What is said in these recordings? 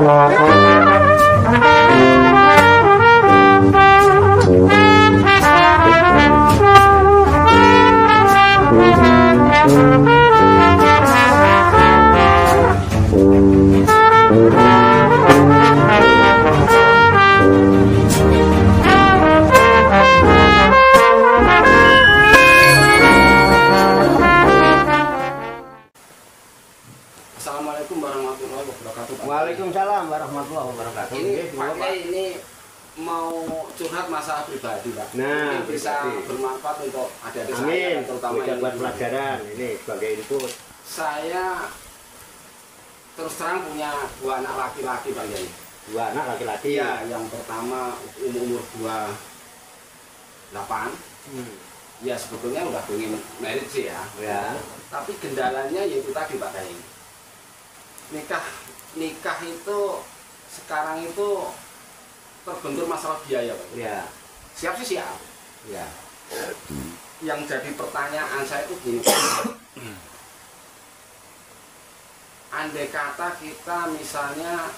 Assalamualaikum warahmatullahi wabarakatuh. Waalaikumsalam warahmatullahi wabarakatuh. Ini mau curhat masalah pribadi, Pak. Nah, ini bisa bermanfaat untuk adik-adik saya, terutama ini buat pelajaran ini sebagai input. Saya terus terang punya 2 anak laki-laki, Pak Yai. 2 anak laki-laki. Iya, yang pertama umur 28. Ya sebetulnya udah pengen merit sih ya. Ya. Tapi kendalanya yaitu tadi, Pak Yai. Nikah itu sekarang itu terbentur masalah biaya, Pak. Ya. Siap sih siap. Ya. Yang jadi pertanyaan saya itu gini. Andai kata kita misalnya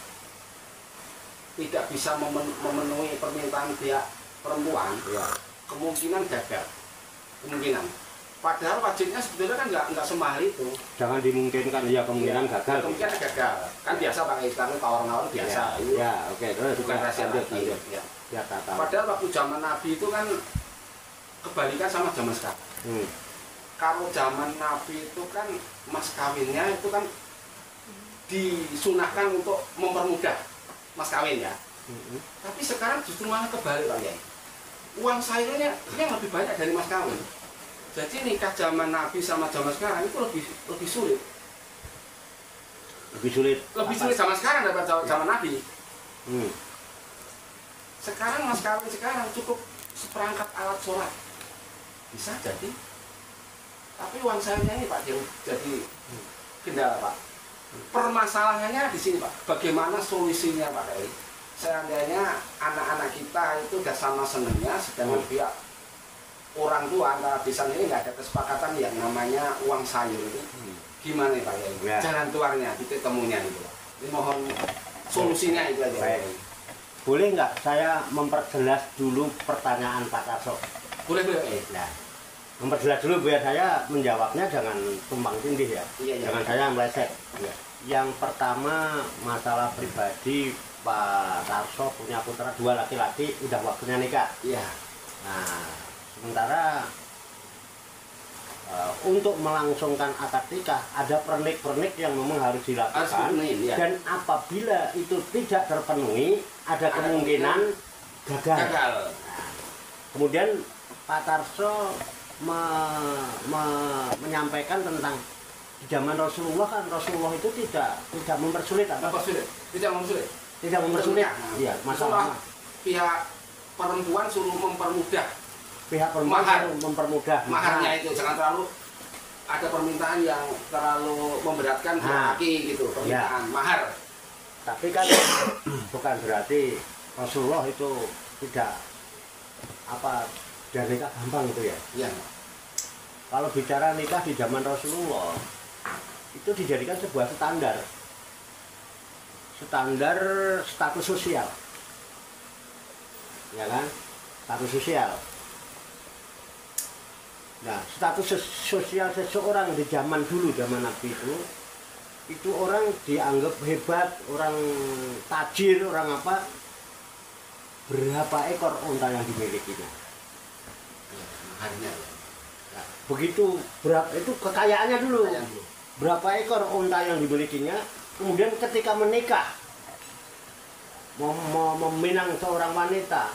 tidak bisa memenuhi permintaan pihak perempuan, ya, kemungkinan gagal. Kemungkinan. Padahal wajibnya sebetulnya kan nggak semahal itu. Jangan dimungkinkan, ya kemungkinan gagal. Kemungkinan gagal. Kan biasa pakai istilah tawar-menawar biasa. Ya, oke. Terus bukan rahasia lagi. Ya. Ya, padahal waktu zaman Nabi itu kan kebalikan sama zaman sekarang. Kalau zaman Nabi itu kan mas kawinnya itu kan disunahkan untuk mempermudah mas kawin ya. Tapi sekarang justru malah kebalik, Pak Yai. Uang sayurnya yang lebih banyak dari mas kawin. Jadi nikah zaman Nabi sama zaman sekarang itu lebih sulit. Lebih sulit zaman sekarang daripada zaman Nabi. Sekarang mas kawin sekarang cukup seperangkat alat sholat. Bisa jadi. Tapi uang sayurnya ini, Pak, jadi kendala, Pak. Permasalahannya di sini, Pak. Bagaimana solusinya, Pak Heri? Seandainya anak-anak kita itu udah sama senengnya, sedangkan pihak orang tua antara desa ini nggak ada kesepakatan yang namanya uang sayur itu. Gimana Pak Yai? Ya. Jalan keluarnya, titik temunya itu. Ini mohon solusinya itu aja. Baik. Boleh nggak saya memperjelas dulu pertanyaan Pak Tarso? Boleh. Nah, memperjelas dulu biar saya menjawabnya jangan tumpang tindih ya. Iya. Jangan saya meleset. Ya. Yang pertama masalah pribadi, Pak Tarso punya putra 2 laki-laki, udah waktunya nikah. Iya. Nah, sementara untuk melangsungkan akad nikah ada pernik-pernik yang memang harus dilakukan, ya. Dan apabila itu tidak terpenuhi ada kemungkinan gagal. Nah, kemudian Pak Tarso menyampaikan tentang di zaman Rasulullah kan Rasulullah itu tidak mempersulit apa? Tidak mempersulit. Iya, masalah pihak perempuan suruh mempermudah. Pihak perempuan mempermudah maharnya itu, jangan terlalu ada permintaan yang terlalu memberatkan laki gitu, permintaan mahar. Tapi kan bukan berarti Rasulullah itu tidak dan nikah gampang itu ya. Iya. Kalau bicara nikah di zaman Rasulullah itu dijadikan sebuah standar status sosial, ya kan? Status sosial. Nah, status sosial seseorang di zaman dulu, zaman Nabi itu orang dianggap hebat, orang tajir, orang apa, berapa ekor unta yang dimilikinya. Maharnya. Nah, begitu, itu kekayaannya dulu. Berapa ekor unta yang dimilikinya, kemudian ketika menikah, mau meminang seorang wanita,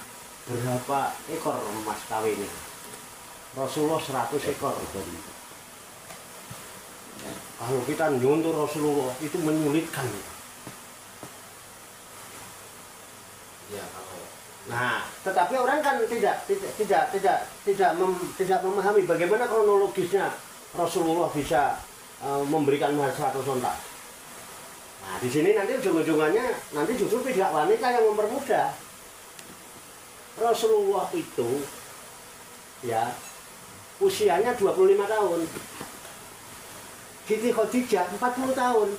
berapa ekor mas kawinnya. Rasulullah 100 ekor. Kalau kita nyuntur Rasulullah itu menyulitkan. Ya, nah, tetapi orang kan tidak memahami bagaimana kronologisnya Rasulullah bisa memberikan mahar 100 onta. Nah, di sini nanti ujung-ujungannya nanti justru pihak wanita yang mempermudah. Rasulullah itu ya usianya 25 tahun. Siti Khadijah 40 tahun.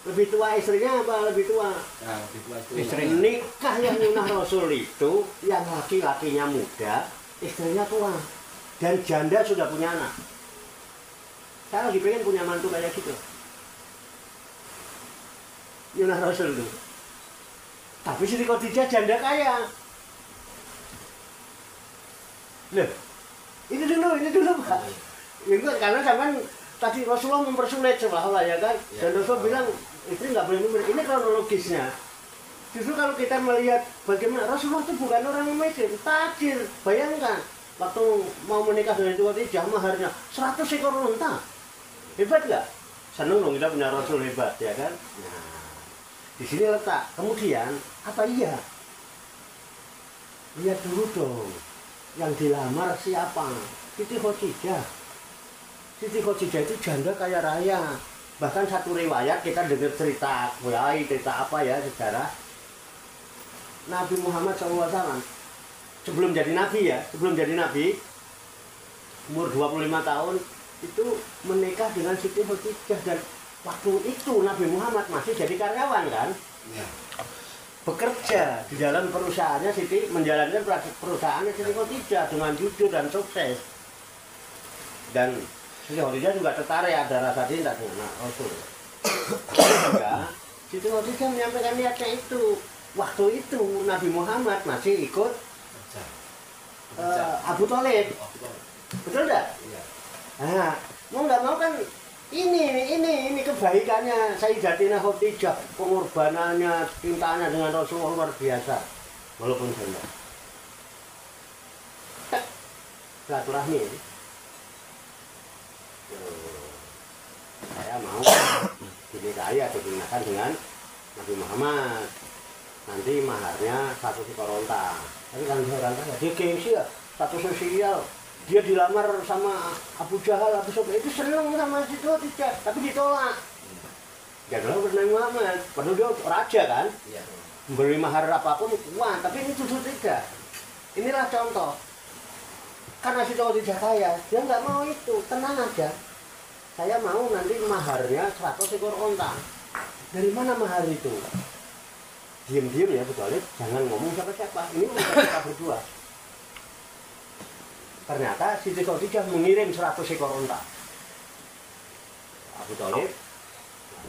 Lebih tua istrinya apa lebih tua? Nah, lebih tua Istri nikah yang nyunah Rasul itu yang laki-lakinya muda, istrinya tua dan janda sudah punya anak. Saya lagi pengen punya mantu kayak gitu. Nyunah Rasul itu. Tapi Siti Khadijah janda kaya. Loh, ini dulu Pak. Itu karena zaman tadi Rasulullah mempersulit seolah-olah ya kan. Dan Rasul bilang istri nggak boleh memilih. Ini kronologisnya. Justru kalau kita melihat bagaimana Rasulullah itu bukan orang miskin, tajir. Bayangkan waktu mau menikah dengan Siti Khadijah maharnya 100 ekor unta. Hebat nggak? Seneng dong kita punya Rasul hebat ya kan. Nah, di sini letak. Kemudian apa iya? Lihat dulu dong. Yang dilamar siapa? Siti Khadijah. Siti Khadijah itu janda kaya raya. Bahkan satu riwayat kita dengar cerita kiai, cerita apa ya sejarah Nabi Muhammad SAW sebelum jadi nabi ya, sebelum jadi nabi umur 25 tahun itu menikah dengan Siti Khadijah dan waktu itu Nabi Muhammad masih jadi karyawan kan? Ya. Bekerja di dalam perusahaannya Siti, menjalankan perusahaannya Siti Khadijah dengan jujur dan sukses. Dan Siti Khadijah juga tertarik, ada rasa cinta dengan Rasul. Sehingga Siti Khadijah menyampaikan niatnya itu. Waktu itu Nabi Muhammad masih ikut Abu Thalib. Betul enggak? Iya. Nah, mau nggak mau kan ini kebaikannya Sayyidatina Khadijah, pengorbanannya, cintanya dengan Rasulullah luar biasa. Walaupun janda. Silaturahmi. Saya mau dinikahi atau dinikahkan dengan Nabi Muhammad. Nanti maharnya 1 ekor unta. Tapi kan orang kaya dia gengsi ya, status sosial. Dia dilamar sama Abu Jahal, Abu Sufyan itu seneng sama Siti Khadijah, tapi ditolak. Ya kalau Nabi Muhammad, padahal dia raja kan, memberi mahar apapun, wah, tapi ini justru tidak. Inilah contoh. Karena Siti Khadijah kaya, dia nggak mau itu, tenang aja. Saya mau nanti maharnya 100 ekor unta. Dari mana mahar itu? Diam-diam ya, betul. Jangan ngomong siapa-siapa. Ini urusan kita berdua. Ternyata Siti Khadijah mengirim 100 ekor unta Abu Thalib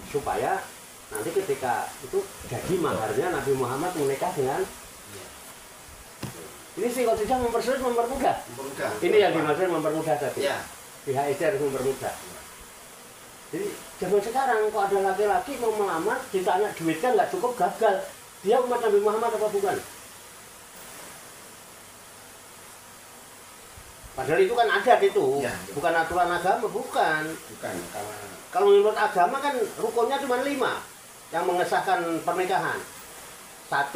supaya nanti ketika itu jadi maharnya Nabi Muhammad menikah dengan ini Siti Khadijah mempersulit, mempermudah. Ini yang dimaksud mempermudah tadi. Pihak istri harus mempermudah. Jadi zaman sekarang kok ada laki-laki mau melamar ditanya duit kan nggak cukup, gagal. Dia umat Nabi Muhammad apa bukan? Padahal itu kan adat itu, bukan aturan agama, bukan. Kalau menurut agama kan rukunnya cuma 5 yang mengesahkan pernikahan. 1,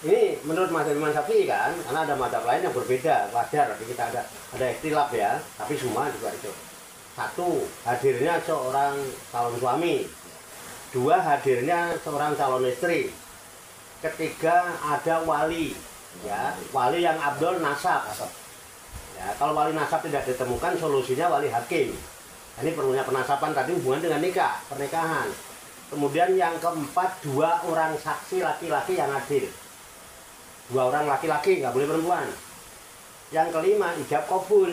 ini menurut mazhab Imam Syafi'i kan, karena ada mazhab lain yang berbeda, wajar. Tapi kita ada ikhtilaf ya, tapi semua juga itu. 1, hadirnya seorang calon suami. 2, hadirnya seorang calon istri. 3, ada wali, ya, wali yang abdul nasab. Ya, kalau wali nasab tidak ditemukan, solusinya wali hakim. Ini perlunya penasaban tadi hubungan dengan nikah, pernikahan. Kemudian yang keempat, 2 orang saksi laki-laki yang hadir. 2 orang laki-laki, nggak boleh perempuan. Yang kelima, ijab qabul.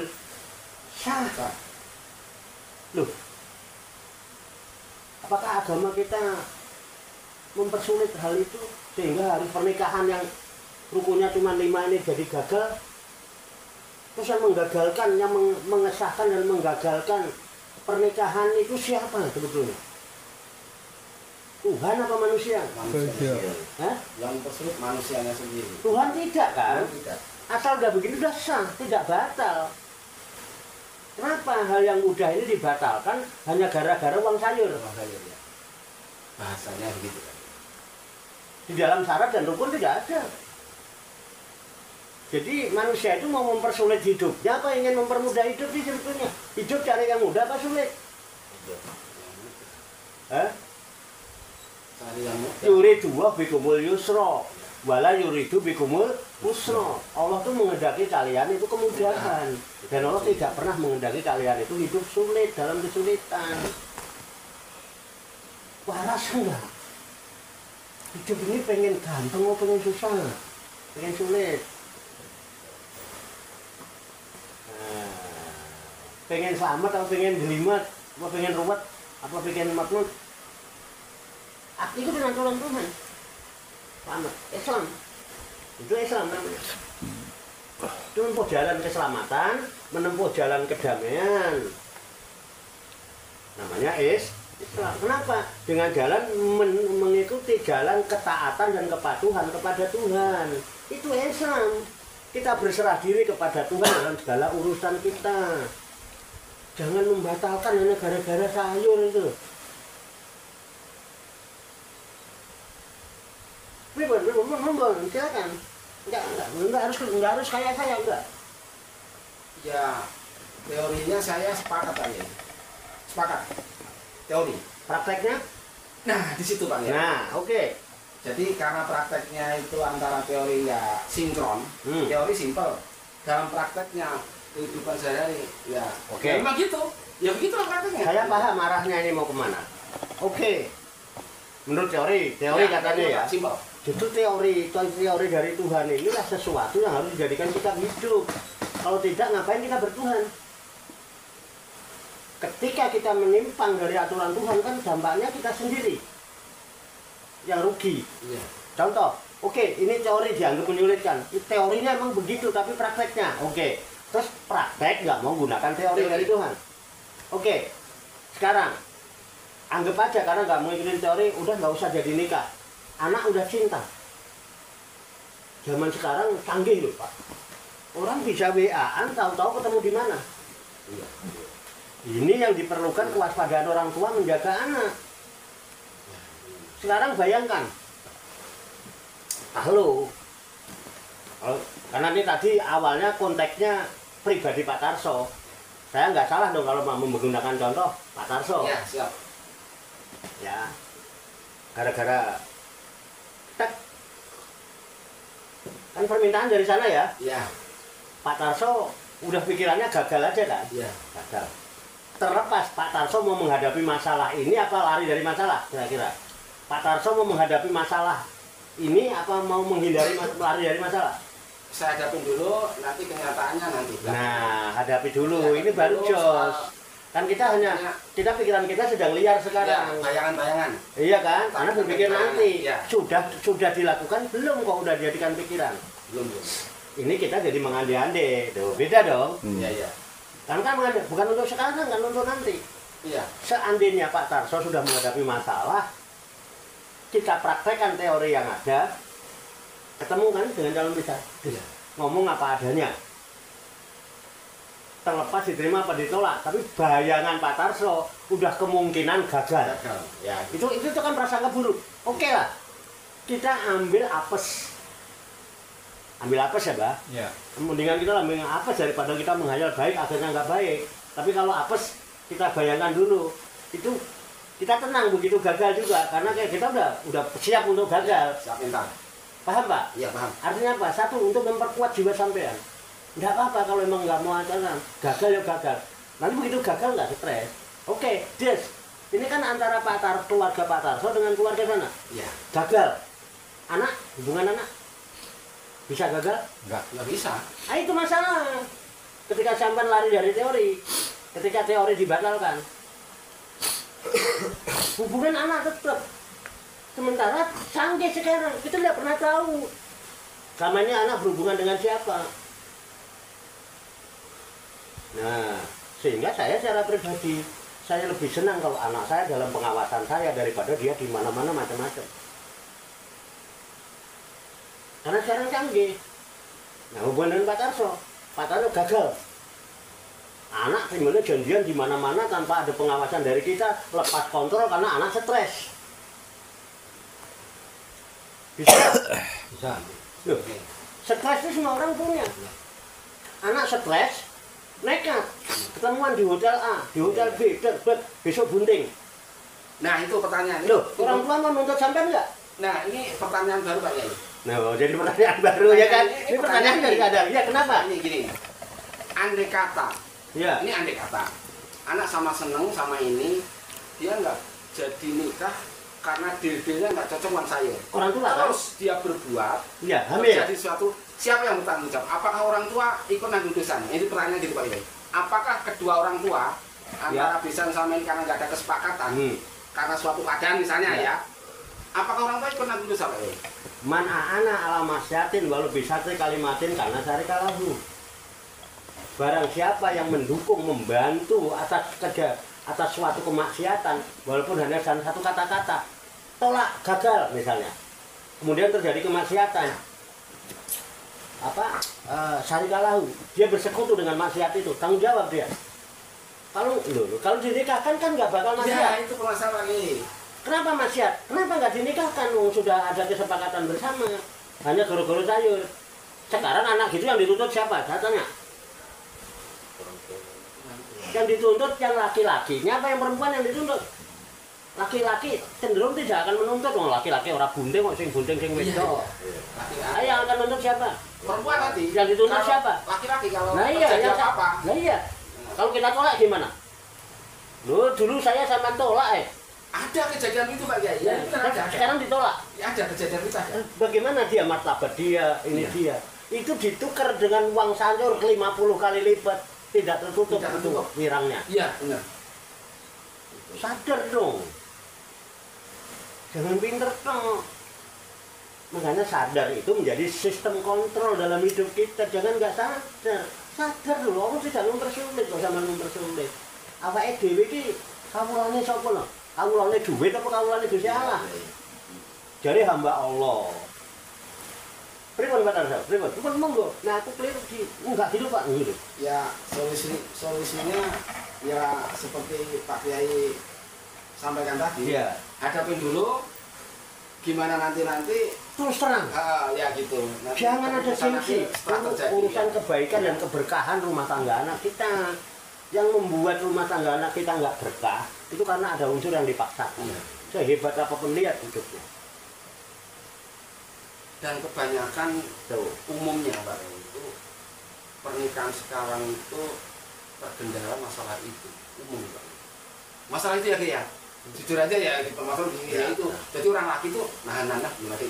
Sah. Loh, apakah agama kita mempersulit hal itu sehingga hari pernikahan yang rukunnya cuma 5 ini jadi gagal? Terus yang menggagalkan, yang mengesahkan dan menggagalkan pernikahan itu siapa sebetulnya? Tuhan apa manusia? Manusia. Hah? Yang mempersulit manusianya sendiri. Tuhan tidak kan? Tidak. Asal udah begini udah sah, tidak batal. Kenapa hal yang mudah ini dibatalkan hanya gara-gara uang sayur? Uang sayur ya. Bahasanya begitu. Di dalam syarat dan rukun tidak ada. Jadi manusia itu mau mempersulit hidupnya apa ingin mempermudah hidup sih sebetulnya? Hidup cari yang mudah apa sulit? Cari yang mudah. Yuridu wa bikumul yusra wala yuridu bikumul usra. Allah tuh menghendaki kalian itu kemudahan. Dan Allah tidak pernah menghendaki kalian itu hidup sulit dalam kesulitan. waras enggak? Hidup ini pengen gampang atau pengen susah? Pengen sulit? Pengen selamat atau pengen jelimet? Apa pengen ruwet? Apa pengen makmur? Itu dengan aturan Tuhan. Selamat, Islam. Itu Islam namanya. Itu menempuh jalan keselamatan, menempuh jalan kedamaian. Namanya Islam. Kenapa? Dengan jalan mengikuti jalan ketaatan dan kepatuhan kepada Tuhan. Itu Islam. Kita berserah diri kepada Tuhan dalam segala urusan kita. Jangan membatalkan hanya gara-gara sayur itu. Silakan. Enggak harus kayak saya, enggak. Ya, teorinya saya sepakat aja. Sepakat. Teori. Prakteknya? Nah, di situ Pak ya. Nah, oke. Jadi karena prakteknya itu antara teori ya sinkron, teori simpel. Dalam prakteknya kehidupan sehari-hari ya. Oke. Ya, memang gitu. Ya begitu lah prakteknya. Saya paham arahnya ini mau kemana. Oke. Menurut teori katanya ya. Simpel. Justru teori dari Tuhan inilah sesuatu yang harus dijadikan kita hidup. Kalau tidak, ngapain kita bertuhan? Ketika kita menyimpang dari aturan Tuhan, kan dampaknya kita sendiri yang rugi. Iya. Contoh, oke, ini teori dianggap menyulitkan. Teorinya emang begitu, tapi prakteknya, oke. Terus praktek nggak mau gunakan teori dari Tuhan. Oke, sekarang anggap aja karena nggak mau ikutin teori, udah nggak usah jadi nikah. Anak udah cinta. Zaman sekarang canggih loh Pak. Orang bisa WA-an, tahu-tahu ketemu di mana. Iya. Ini yang diperlukan kewaspadaan orang tua menjaga anak. Sekarang bayangkan. Halo. Karena ini tadi awalnya konteksnya pribadi Pak Tarso. Saya nggak salah dong kalau mau menggunakan contoh Pak Tarso. Ya, siap. Ya. Gara-gara kan permintaan dari sana ya. Iya. Pak Tarso udah pikirannya gagal aja kan? Iya. Gagal. Terlepas Pak Tarso mau menghadapi masalah ini apa lari dari masalah kira-kira? Pak Tarso mau menghadapi masalah ini apa mau menghindari lari dari masalah? Saya hadapin dulu, nanti kenyataannya nanti. Nah, hadapi dulu. Ini baru jos. Kan kita pikiran kita sedang liar sekarang. Ya, bayangan-bayangan. Iya kan? Karena berpikir nanti. Ya. Sudah dilakukan belum kok udah dijadikan pikiran? Belum. Ini kita jadi mengandai-andai. Tuh, beda dong. Iya, iya. Karena kan bukan untuk sekarang, kan untuk nanti. Iya. Seandainya Pak Tarso sudah menghadapi masalah, kita praktekkan teori yang ada, ketemu kan dengan calon kita. Iya. Ngomong apa adanya. Terlepas diterima apa ditolak, tapi bayangan Pak Tarso udah kemungkinan gagal. Ya, Itu kan prasangka buruk. Oke lah, kita ambil apes. Ambil apes ya, Mbak? Iya. Mendingan kita ambil apes daripada kita menghayal baik, akhirnya nggak baik. Tapi kalau apes, kita bayangkan dulu. Itu kita tenang begitu gagal juga, karena kayak kita udah siap untuk gagal. Siap mental. Paham, Pak? Iya, paham. Artinya apa? Satu, untuk memperkuat jiwa sampean. Nggak apa-apa kalau emang nggak mau acara. Gagal ya gagal. Nanti begitu gagal nggak stres. Oke, Des. Ini kan antara keluarga Pak Tarso dengan keluarga sana. Iya. Gagal. Anak, hubungan anak. Bisa gagal? Nggak bisa. Nah, itu masalah. Ketika sampean lari dari teori. Ketika teori dibatalkan. Hubungan anak tetap. Sementara canggih sekarang. Kita tidak pernah tahu. Selama ini anak berhubungan dengan siapa. Nah, sehingga saya secara pribadi, saya lebih senang kalau anak saya dalam pengawasan saya daripada dia di mana-mana macam-macam. Karena sekarang canggih. Nah, hubungan dengan Pak Tarso gagal. Anak sebenarnya janjian di mana-mana tanpa ada pengawasan dari kita, lepas kontrol karena anak stres. Bisa? Bisa. Loh, stres itu semua orang punya. Anak stres, nekat, ketemuan di hotel A, di hotel B, besok bunting. Nah, itu pertanyaan. Loh, orang tua mau nuntut sampean nggak? Nah, ini pertanyaan baru Pak Yai. Nah, jadi pertanyaan baru ya kan? Ini pertanyaan dari kadang. Ya, kenapa? Ini gini. Andai kata. Ya. Ini andai kata. Anak sama seneng sama ini, dia nggak jadi nikah karena deal-dealnya nggak cocok dengan saya. Orang tua kan? Terus dia berbuat, Iya, hamil. terjadi suatu, siapa yang bertanggung jawab? Apakah orang tua ikut nanggung dosanya? Ini pertanyaannya gitu Pak Kiai. Apakah kedua orang tua antara Bisan sama ini karena nggak ada kesepakatan, karena suatu keadaan misalnya ya, apakah orang tua ikut nanggung dosa Pak Kiai? Man a'ana ala masyatin walau bisati kalimatin karena sari kalahu. Barang siapa yang mendukung, membantu atas suatu kemaksiatan, walaupun hanya satu kata-kata, tolak, gagal misalnya. Kemudian terjadi kemaksiatan, syarikalahu, dia bersekutu dengan maksiat itu, tanggung jawab dia. Kalau dinikahkan kan nggak bakal maksiat. Ya, itu permasalahan ini. Kenapa maksiat? Kenapa nggak dinikahkan? Sudah ada kesepakatan bersama, hanya goro-goro sayur. Sekarang anak gitu yang dituntut siapa? Saya tanya. Yang dituntut yang laki-lakinya apa yang perempuan yang dituntut? Laki-laki cenderung tidak akan menuntut. Laki-laki orang bunting kok sing bunting sing wedok. Ayo yang akan menuntut siapa? Perempuan nanti. Yang dituntut siapa? Laki-laki kalau terjadi apa-apa. Nah iya. Kalau kita tolak gimana? Dulu saya sama tolak Ada kejadian itu Pak Kiai. Ya, sekarang ditolak. Ya, ada kejadian itu ada. Bagaimana dia martabat dia, ini dia. Itu ditukar dengan uang sayur 50 kali lipat. Tidak tertutup itu wirangnya. Iya, benar. Sadar dong. Jangan pinter dong. Makanya sadar itu menjadi sistem kontrol dalam hidup kita. Jangan nggak sadar. Sadar dulu, aku tidak mempersulit, kok sama mempersulit. Awake dhewe iki kawulane sapa lho? Kawulane duit apa kawulane Gusti Allah? Jare hamba Allah. Pripun Pak Tarsal? Pripun? Pripun monggo. Nah, aku keliru enggak gitu Pak. Gitu. Ya, solusinya ya seperti Pak Kiai sampaikan tadi. Iya. Hadapin dulu gimana nanti terus terang. Ya gitu. Nanti jangan ada gengsi. Urusan kebaikan dan keberkahan rumah tangga anak kita. Yang membuat rumah tangga anak kita nggak berkah itu karena ada unsur yang dipaksakan. Sehebat apapun lihat hidupnya. Dan kebanyakan umumnya Pak itu pernikahan sekarang itu tergendala masalah itu umum Pak. Masalah itu ya jujur aja ya masalah ya itu. Jadi orang laki itu nahan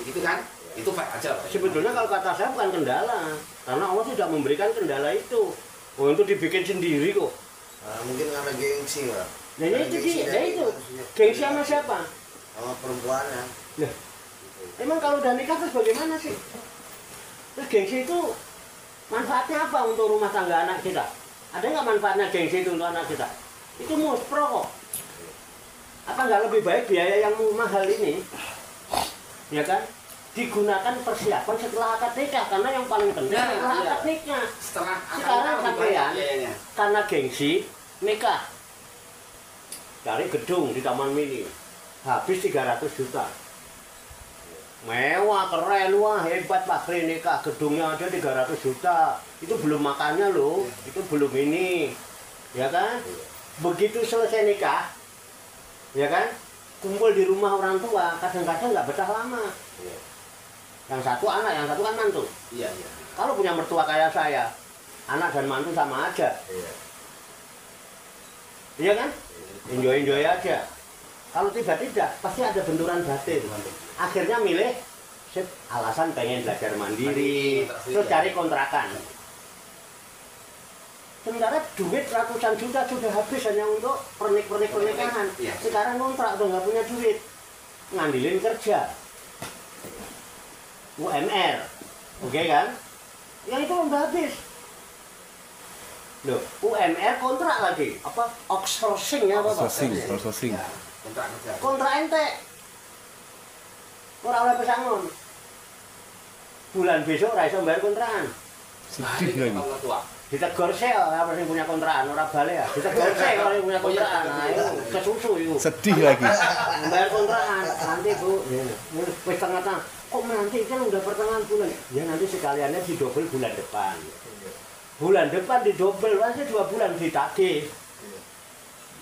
gitu kan itu baik aja Pak. Sebetulnya kalau kata saya bukan kendala karena Allah tidak memberikan kendala itu. Itu dibikin sendiri kok. Mungkin karena gengsi Pak. Nah itu gengsi sama siapa? Sama perempuannya. Nah, emang kalau udah nikah terus bagaimana sih? Terus gengsi itu manfaatnya apa untuk rumah tangga anak kita? Ada nggak manfaatnya gengsi itu untuk anak kita? Itu muspro kok. Apa nggak lebih baik biaya yang mahal ini, ya kan? Digunakan persiapan setelah akad nikah karena yang paling penting setelah akad nikah. Sekarang sampean karena gengsi nikah cari gedung di Taman Mini habis 300 juta. Mewah, keren, wah hebat Pak Kri nikah, gedungnya aja 300 juta. Itu belum makannya loh, itu belum ini. Ya kan? Begitu selesai nikah, ya kan? Kumpul di rumah orang tua, kadang-kadang nggak betah lama. Yang satu anak, yang satu kan mantu. Iya. Kalau punya mertua kayak saya, anak dan mantu sama aja. Iya kan? Enjoy aja. Kalau tidak, pasti ada benturan batin. Akhirnya milih alasan pengen belajar mandiri, terus cari kontrakan. Sementara duit ratusan juta sudah habis hanya untuk pernikahan. Sekarang kontrak udah nggak punya duit, ngandelin kerja. UMR, oke kan? Yang itu udah habis. Loh, UMR kontrak lagi, apa? Outsourcing ya apa? Outsourcing. Kontrak ente. Ora oleh pesangon. Bulan besok ora iso bayar kontrakan. Sedih lagi. Ditegur sih apa sing punya kontrakan ora balik ya. Ditegur sih kalau yang punya kontrakan. Nah, itu kesusu itu. Sedih lagi. Bayar kontrakan nanti Bu. Wis tengah kok nanti kan udah pertengahan bulan. Ya nanti sekaliannya didobel bulan depan. Bulan depan didobel, masih 2 bulan ditagih.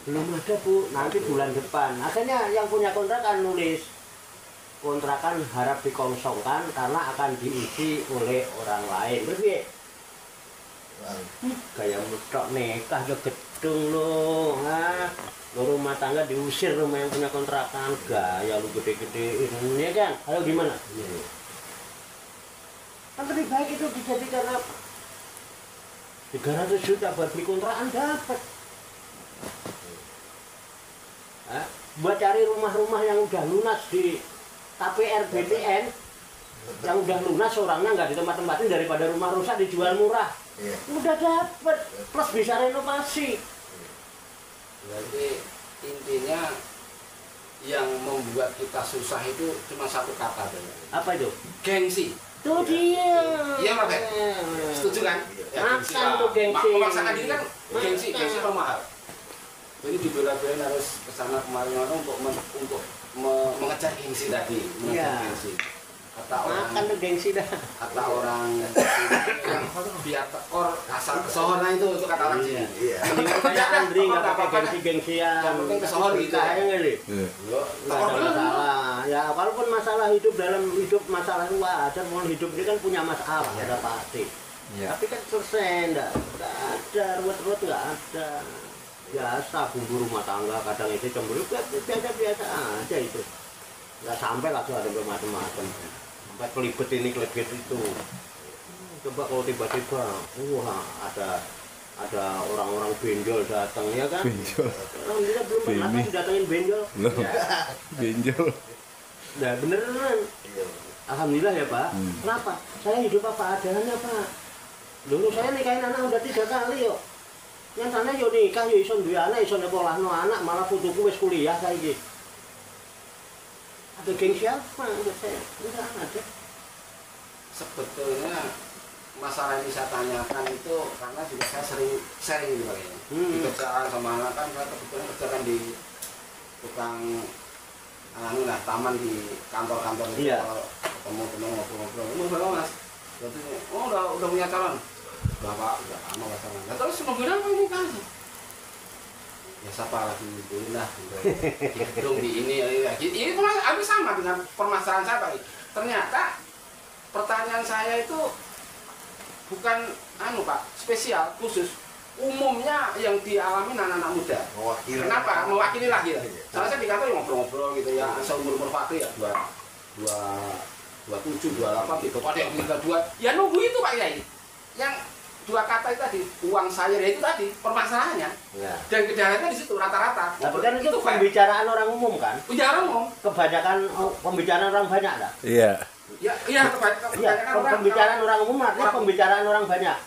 Belum ada Bu, nanti bulan depan. Akhirnya yang punya kontrakan nulis kontrakan harap dikosongkan karena akan diisi oleh orang lain. Berarti kayak mutok nikah ke gedung loh. Nah, rumah tangga diusir rumah yang punya kontrakan, gaya lu gede-gedein, ya kan? Ayo gimana? Kan lebih baik itu dijadikan apa? 300 juta buat beli kontrakan dapat. Buat cari rumah-rumah yang udah lunas di KPR BPN, yang udah lunas orangnya nggak ditempat-tempatin, daripada rumah rusak dijual murah. Udah dapat, plus bisa renovasi. Berarti intinya yang membuat kita susah itu cuma satu kata saja. Apa itu? Gengsi. Tuh dia. Iya Pak. Setuju kan? Makan tuh gengsi. Memaksakan diri kan gengsi mahal. Jadi dibela-belain harus kesana kemarin untuk mengejar gengsi tadi, mengejar gengsi. Kata orang, makan tuh gengsi dah. kata orang biar tekor asal kesohornya itu kata orang sini. Iya. Mendingan kayak Andri nggak pakai gengsi-gengsian. Yang penting kesohor gitu. Kayaknya nggak sih? Yo, Nggak ada masalah. Ya walaupun masalah hidup dalam hidup masalah itu wajar, mau hidup ini kan punya masalah, ada pasti. Tapi kan selesai, nggak ada ruwet-ruwet, nggak ada. Biasa bumbu rumah tangga, kadang itu cemburu, biasa aja itu. Nggak sampai langsung ada macam-macam. Sampai kelibet ini kelibet itu. Coba kalau tiba-tiba, wah ada orang-orang benjol datang, ya kan? Benjol. Orang kita belum pernah kan didatengin benjol. Loh, benjol. Nah beneran. Alhamdulillah ya Pak. Kenapa? Saya hidup apa adanya Pak. Dulu saya nikahin anak udah 3 kali yuk. Yang sana yo nikah yo ison duwe anak, ison nyekolahno anak, malah putuku wis kuliah saiki. Ada gengsi apa menurut saya? Enggak ada. Sebetulnya masalah yang saya tanyakan itu karena juga saya sering sharing gitu Pak ya. Di kerjaan sama anak kan saya kebetulan kerjakan di tukang taman di kantor-kantor itu. Iya. Kalau ketemu teman ngobrol-ngobrol, Mas. Berarti udah punya calon. Bapak udah lama pasangan. Nah, terus mau bilang apa ini kan? Ya siapa lagi itu lah di gedung di ini ini hampir sama dengan permasalahan saya Pak. Ternyata pertanyaan saya itu bukan Pak spesial khusus, umumnya yang dialami anak-anak muda. Kenapa? Mewakili lagi lah. Soalnya saya di kantor ngobrol-ngobrol gitu ya, seumur Fakri ya 27, 28 gitu. Ada yang tinggal 2. Ya nunggu itu Pak Kiai. Yang 2 kata itu tadi, uang sayur itu tadi permasalahannya. Ya. Dan gejalanya di situ rata-rata. Tapi kan itu pembicaraan orang umum kan? Ujar umum. Kebanyakan pembicaraan orang banyak dah. Iya. Ya, kebanyakan orang. Pembicaraan orang umum artinya pembicaraan orang banyak.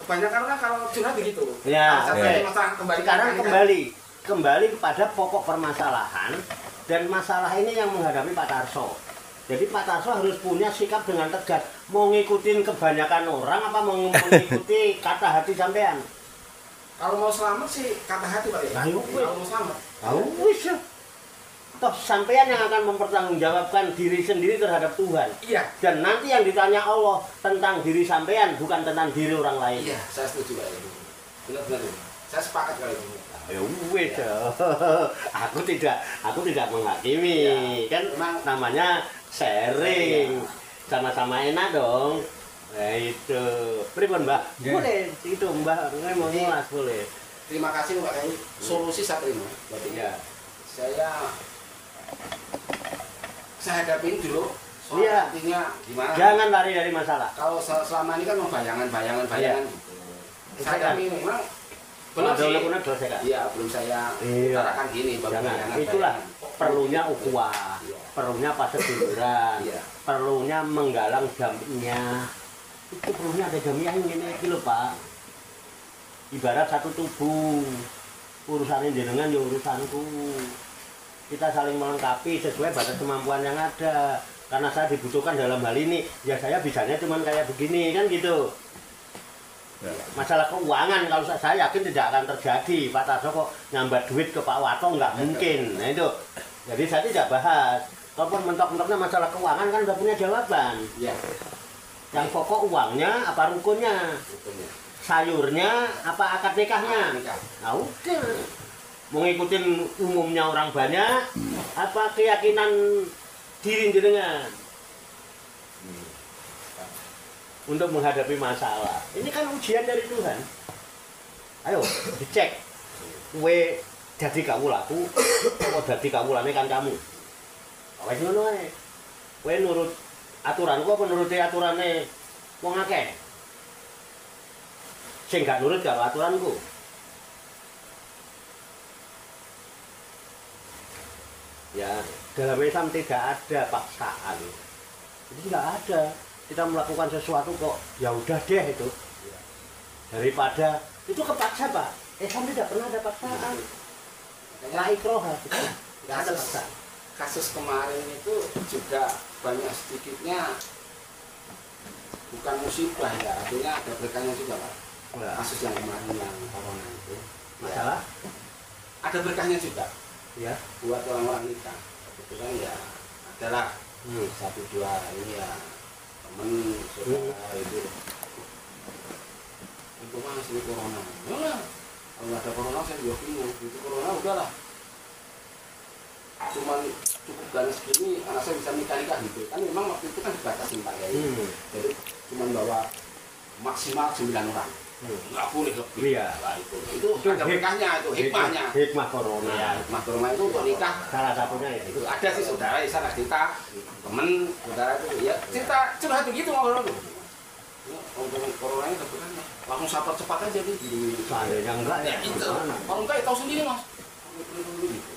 Kebanyakan orang kalau curhat begitu. Ya. Masalah kembali. Sekarang kembali kepada pokok permasalahan, dan masalah ini yang menghadapi Pak Tarso. Jadi Pak Tarso harus punya sikap dengan tegas. Mau ngikutin kebanyakan orang apa mau mengikuti kata hati sampean? Kalau mau selamat sih kata hati Pak ya. Ayo, kalau mau selamat. Tahu wis. Toh sampean yang akan mempertanggungjawabkan diri sendiri terhadap Tuhan. Iya. Dan nanti yang ditanya Allah tentang diri sampean, bukan tentang diri orang lain. Iya, saya setuju Pak ya. Benar-benar. Saya sepakat kalau itu. Ya wis. Aku tidak menghakimi. Ya, kan memang namanya sharing. Sama-sama enak dong. Nah itu. Pripun Mbah? Ya. Boleh itu Mbah mau ngulas boleh. terima kasih Pak Kiai. Solusi saya terima. Berarti Ya. saya hadapin dulu. Soal Iya. nantinya gimana? Jangan lari dari masalah. Kalau selama ini kan mau bayangan gitu. Saya hadapi memang belum Ada sih. unek-unek selesaikan. Iya, belum saya Iya. utarakan gini. Jangan. bayangan. Itulah perlunya ukhuwah, perlunya paseduluran, Iya. perlunya menggalang jamiah. Itu perlunya ada jamiah yang ini loh Pak. Ibarat satu tubuh, urusan jenengan ya urusanku. Kita saling melengkapi sesuai batas kemampuan yang ada. Karena saya dibutuhkan dalam hal ini, ya saya bisanya cuma kayak begini kan gitu. Ya. Masalah keuangan kalau saya yakin tidak akan terjadi. Pak Tarso kok nyambat duit ke Pak Wato nggak mungkin. Nah itu. Jadi saya tidak bahas. Kalaupun mentok-mentoknya masalah keuangan kan udah punya jawaban. Iya. Yang pokok uangnya apa rukunnya, sayurnya apa akad nikahnya. Nah udah. Mau ngikutin umumnya orang banyak, apa keyakinan diri jenengan untuk menghadapi masalah. Ini kan ujian dari Tuhan. Ayo dicek. Kue Dadi kawulaku apa dadi kawulane kancamu. Wis ngono ae. Kowe nurut aturanku apa nuruti aturane wong akeh? Sing gak nurut karo aturanku. Ya, dalam Islam tidak ada paksaan. Jadi tidak ada. Kita melakukan sesuatu kok ya udah deh itu. Daripada itu kepaksa, Pak. Islam tidak pernah ada paksaan. La ikroha, tidak ada paksaan. Kasus kemarin itu juga banyak sedikitnya bukan musibah ya, artinya ada berkahnya juga Pak. Nah, Kasus yang kemarin yang corona itu masalah ada berkahnya juga ya. buat orang-orang kita. Kebetulan ya adalah satu dua ini ya temen saudara itu mas ini corona. Nah, kalau nggak ada corona saya juga bingung. Itu corona udahlah. Cuman cukup garis segini anak saya bisa nikah gitu. Kan memang waktu itu kan dibatasi Pak ya. Jadi cuman bawa maksimal 9 orang. Nggak boleh lebih. Iya. Nah, itu ada berkahnya, itu hikmahnya. Hikmah corona. Ya, hikmah corona itu untuk nikah. Salah satunya ya. Itu ada sih saudara di sana cerita, temen saudara itu ya cerita curhat begitu ngobrol tuh. Untuk corona ini berkahnya. Langsung sabar cepat aja nih. Seandainya enggak ya. Itu. Kalau enggak ya tahu sendiri mas. Gitu.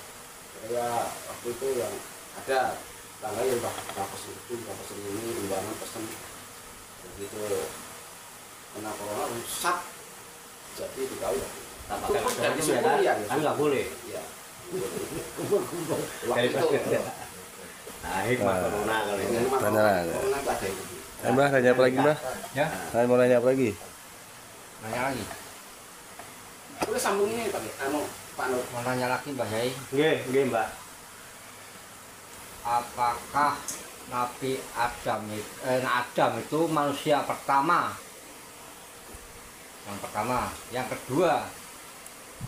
Ya waktu itu yang ada tangga yang udah pesen ini undangan pesen begitu kena corona rusak jadi dikawin Dan itu ya kan nggak boleh. ya Waktu itu nah, hikmah corona kali ini. Beneran. corona nggak ada itu Mbah, nanya apa lagi, Mbah? Ya, Kalian mau nanya apa lagi? nanya lagi. boleh sambung ini Pak Pak Nur. Mau nanya lagi Mbak Yai, Nggih, Mbak. apakah Nabi Adam itu manusia pertama? Yang pertama, yang kedua,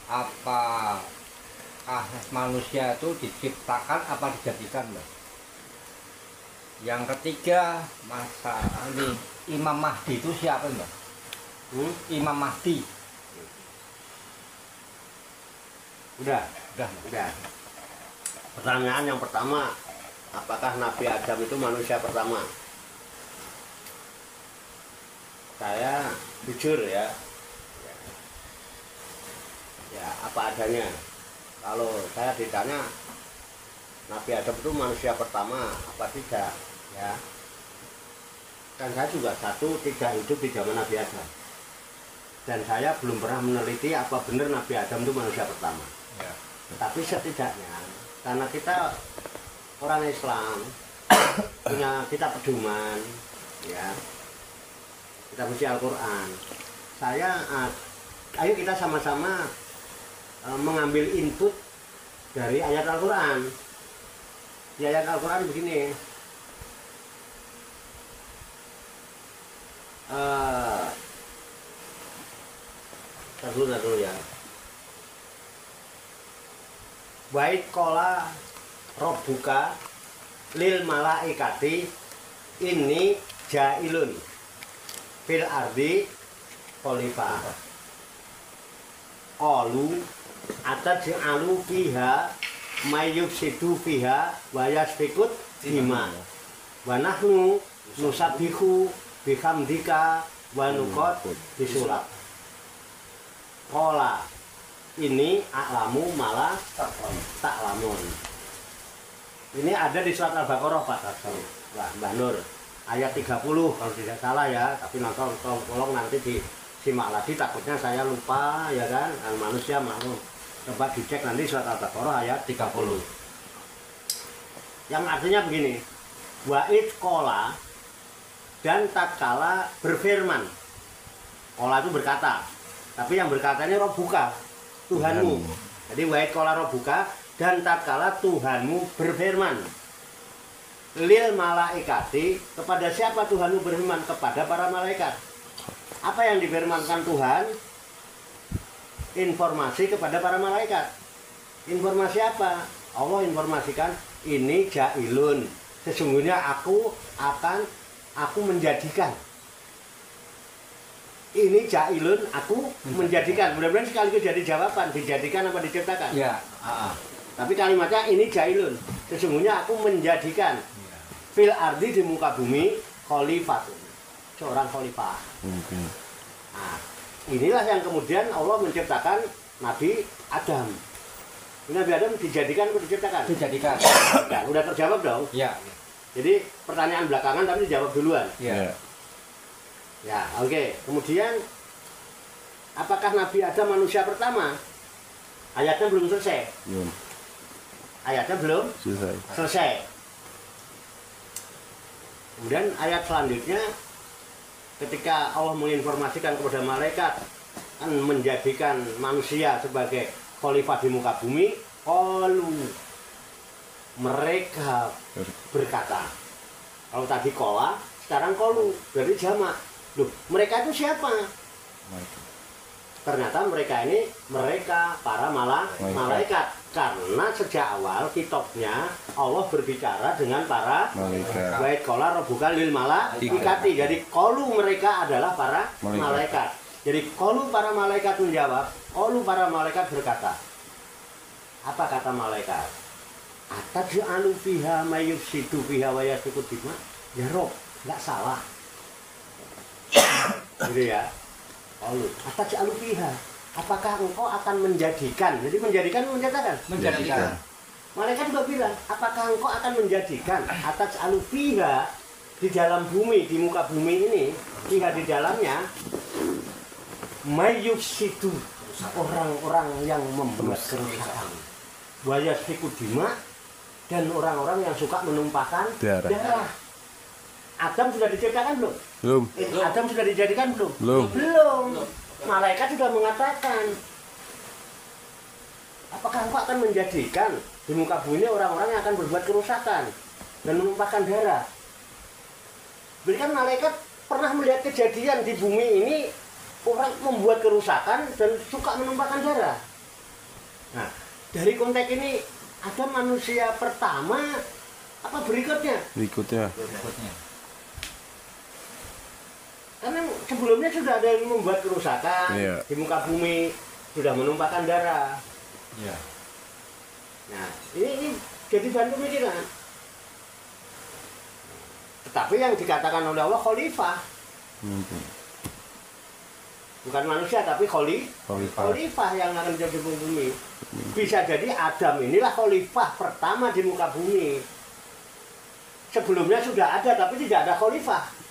apakah manusia itu diciptakan apa dijadikan, Mbak? Yang ketiga, masa ini Imam Mahdi itu siapa, Mbak? Imam Mahdi. Udah. Udah. Pertanyaan yang pertama, apakah Nabi Adam itu manusia pertama? Saya jujur ya. Ya, apa adanya. Kalau saya ditanya Nabi Adam itu manusia pertama apa tidak, ya. Kan saya juga tidak hidup di zaman Nabi Adam. Dan saya belum pernah meneliti apa benar Nabi Adam itu manusia pertama. Ya. Tapi setidaknya karena kita orang Islam punya kitab pedoman, ya, kita baca Al-Quran. Ayo kita sama-sama mengambil input dari ayat Al-Quran. Di ayat Al-Quran begini. Dulu ya. Baik kola robuka lil malaikati ini jailun fil ardi khalifah. Qalu ataj'alu fiha mayyufsidu fiha wa yasfikut dima. Wa nahnu nusabbihu bihamdika wa nuqad bisulat. Qala ini a'lamu malah tak lamun. Ini ada di surat Al-Baqarah Pak Mbah Nur ayat 30 kalau tidak salah ya, tapi tolong nanti disimak lagi, takutnya saya lupa ya kan, manusia maklum. Coba dicek nanti surat Al-Baqarah ayat 30 yang artinya begini, wa'id kola dan tatkala berfirman. Kola itu berkata, tapi yang berkata ini Robbuka, Tuhanmu. Jadi wa'id kola Robbuka dan tatkala Tuhanmu berfirman. Lil malaikati, kepada siapa Tuhanmu berfirman? Kepada para malaikat. Apa yang difirmankan Tuhan? Informasi kepada para malaikat. Informasi apa? Allah informasikan ini jailun. Sesungguhnya aku menjadikan. ini jailun, aku menjadikan. Mudah-mudahan sekaligus jadi jawaban, dijadikan apa diciptakan. Ya. Tapi kalimatnya ini jailun. Sesungguhnya aku menjadikan fil ardi di muka bumi khalifatun. Seorang khalifah. Nah, inilah yang kemudian Allah menciptakan Nabi Adam. Nabi Adam dijadikan atau diciptakan? Dijadikan. Nah, udah terjawab dong. Ya. Jadi pertanyaan belakangan tapi dijawab duluan. Ya. Ya, oke. Kemudian apakah Nabi Adam manusia pertama? Ayatnya belum selesai. Belum Ayatnya belum selesai. selesai. Kemudian ayat selanjutnya ketika Allah menginformasikan kepada malaikat kan menjadikan manusia sebagai khalifah di muka bumi, qalu, mereka berkata. Kalau tadi kola, sekarang qalu, berarti jamak. Loh, mereka itu siapa? Ternyata mereka ini para malaikat. Karena sejak awal kitabnya Allah berbicara dengan para Malaikat. baik kola robuka lil malaikati. Jadi qalu mereka adalah para malaikat. Jadi qalu para malaikat menjawab, qalu para malaikat berkata. Apa kata malaikat? Ataj'alu fiha may yufsidu fiha wa yasfiku dima? Ya Rob, enggak salah. Gitu ya. Qalu ataj'alu fiha. Apakah engkau akan menjadikan? Jadi menjadikan menciptakan? Menjadikan. Malaikat juga bilang, apakah engkau akan menjadikan atas alufiha di dalam bumi, di muka bumi ini, fiha di dalamnya, mayufsidu, orang-orang yang membuat kerusakan, wayasfiku dima, dan orang-orang yang suka menumpahkan darah. Adam sudah diciptakan belum? Belum. Adam sudah dijadikan belum? Belum. Belum. Malaikat sudah mengatakan, apakah engkau akan menjadikan di muka bumi ini orang-orang yang akan berbuat kerusakan dan menumpahkan darah? Berikan malaikat pernah melihat kejadian di bumi ini orang membuat kerusakan dan suka menumpahkan darah. Nah, dari konteks ini ada manusia pertama apa berikutnya? Berikutnya. Karena sebelumnya sudah ada yang membuat kerusakan di muka bumi, sudah menumpahkan darah. Ya. Nah, ini jadi bahan pemikiran. Tetapi yang dikatakan oleh Allah khalifah, bukan manusia tapi khalifah yang akan jadi bumi. Bisa jadi Adam inilah khalifah pertama di muka bumi. Sebelumnya sudah ada tapi tidak ada khalifah.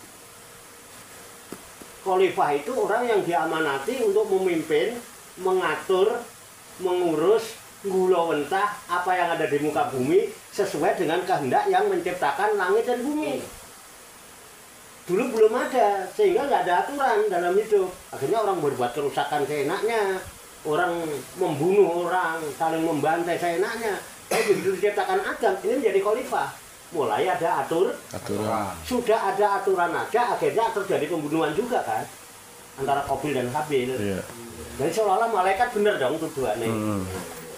Khalifah itu orang yang diamanati untuk memimpin, mengatur, mengurus, ngulawentah apa yang ada di muka bumi sesuai dengan kehendak yang menciptakan langit dan bumi. Dulu belum ada, sehingga nggak ada aturan dalam hidup. Akhirnya orang berbuat kerusakan seenaknya, orang membunuh orang, saling membantai seenaknya. Tapi begitu diciptakan Adam, ini menjadi khalifah. Mulai ada aturan. Sudah ada aturan aja, akhirnya terjadi pembunuhan juga kan antara Qabil dan Habil. Jadi seolah-olah malaikat benar dong tuduhannya.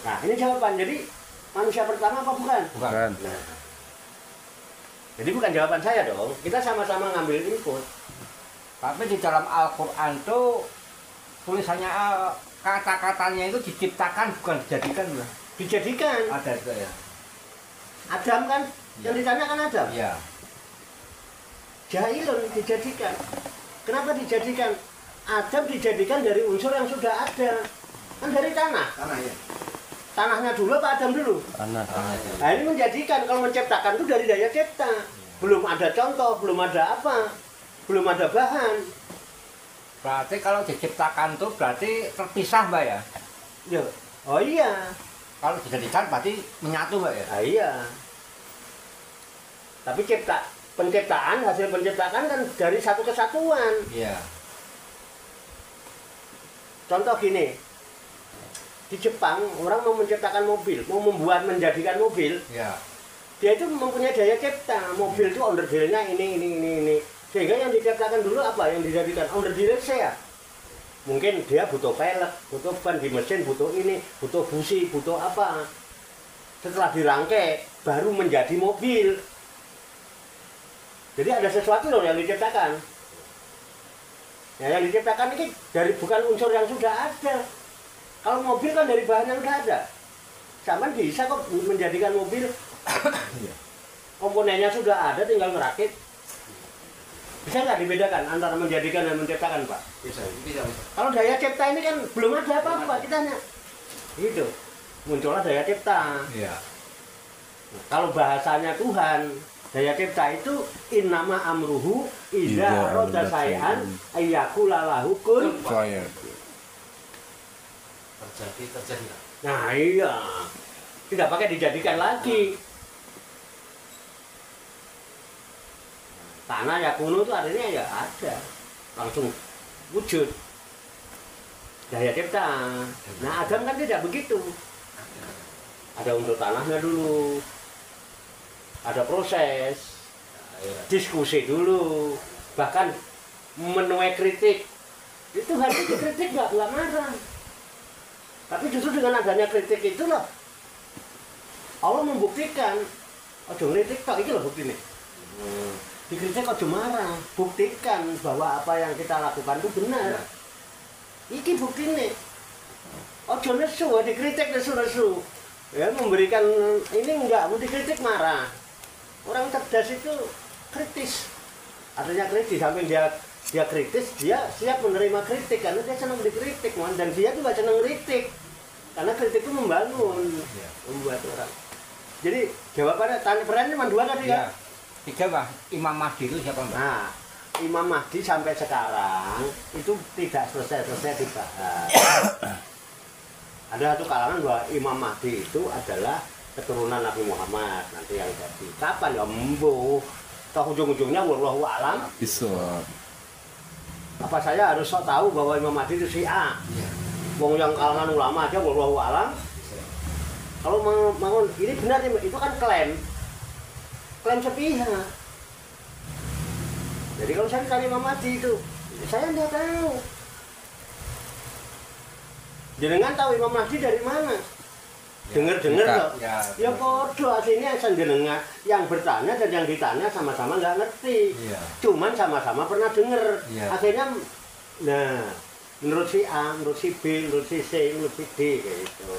Nah, ini jawaban. Jadi manusia pertama apa bukan? Bukan. Nah, jadi bukan jawaban saya dong. Kita sama-sama ngambil input. Tapi di dalam Al-Quran itu tulisannya kata-katanya itu diciptakan bukan dijadikan lah. Dijadikan. Ada itu ya. Adam kan? Yang ditanya kan Adam? Iya. Jailun dijadikan. Kenapa dijadikan? Adam dijadikan dari unsur yang sudah ada. Kan dari tanah. Tanah ya. Tanahnya dulu apa Adam dulu? Tanah. Nah ini menjadikan, kalau menciptakan itu dari daya cipta. Belum ada contoh, belum ada apa, belum ada bahan. Berarti kalau diciptakan tuh berarti terpisah Mbak ya? Ya. Oh iya. Kalau dijadikan berarti menyatu Mbak ya? Ah, iya. Tapi penciptaan, hasil penciptaan kan dari satu kesatuan. Iya. Contoh gini, di Jepang orang mau menciptakan mobil, mau menjadikan mobil, Iya. dia itu mempunyai daya cipta. Mobil itu onderdilnya ini. Sehingga yang diciptakan dulu apa? Yang dijadikan onderdilnya saya. Mungkin dia butuh pelek, butuh ban di mesin, butuh ini, butuh busi, butuh apa. Setelah dirangkai, baru menjadi mobil. Jadi ada sesuatu loh yang diciptakan. Nah, yang diciptakan ini dari bukan unsur yang sudah ada. Kalau mobil kan dari bahan yang sudah ada. Sama bisa kok menjadikan mobil komponennya sudah ada, tinggal merakit. Bisa nggak dibedakan antara menjadikan dan menciptakan, Pak? Bisa. Kalau daya cipta ini kan belum ada apa-apa, kita hanya gitu. Muncullah daya cipta. Iya. Kalau bahasanya Tuhan, daya cipta itu innama amruhu idza roda sayan ayyakula lahu kun. Saya. Terjadi. Nah iya, tidak pakai dijadikan lagi. Tanah ya kuno itu artinya ya ada, langsung wujud. Daya cipta. Nah Adam kan tidak begitu. Ada untuk tanahnya dulu, ada proses, diskusi dulu, bahkan menuai kritik. Itu hati dikritik nggak marah. Tapi justru dengan adanya kritik itulah Allah membuktikan, oh kritik tak ini loh bukti nih. Dikritik kok marah, buktikan bahwa apa yang kita lakukan itu benar. Iki bukti nih. Ojo nesu, dikritik nesu. Ya memberikan ini enggak, mau dikritik marah. Orang cerdas itu kritis. Artinya kritis, sampai dia kritis, dia siap menerima kritik karena dia senang dikritik, dan dia juga senang kritik. Karena kritik itu membangun, membuat orang. Jadi jawabannya perannya cuma 2 tadi ya. 3 Pak, Imam Mahdi itu siapa Mbak? Nah, Imam Mahdi sampai sekarang itu tidak selesai dibahas. Ada satu kalangan bahwa Imam Mahdi itu adalah keturunan Nabi Muhammad nanti yang jadi. Kapan ya mbuh? Toh ujung-ujungnya wallahu a'lam. Bisa. Apa saya harus sok tahu bahwa Imam Mahdi itu Syiah? Wong yang kalangan ulama aja wallahu a'lam. Kalau mau ini benar itu kan klaim sepihak. Jadi kalau saya cari Imam Mahdi itu, saya tidak tahu. Jenengan tahu Imam Mahdi dari mana? Dengar-dengar loh. Ya podo aslinya jenengan yang bertanya dan yang ditanya sama-sama nggak ngerti. Cuman sama-sama pernah dengar. Akhirnya, nah, menurut si A, menurut si B, menurut si C, menurut si D gitu.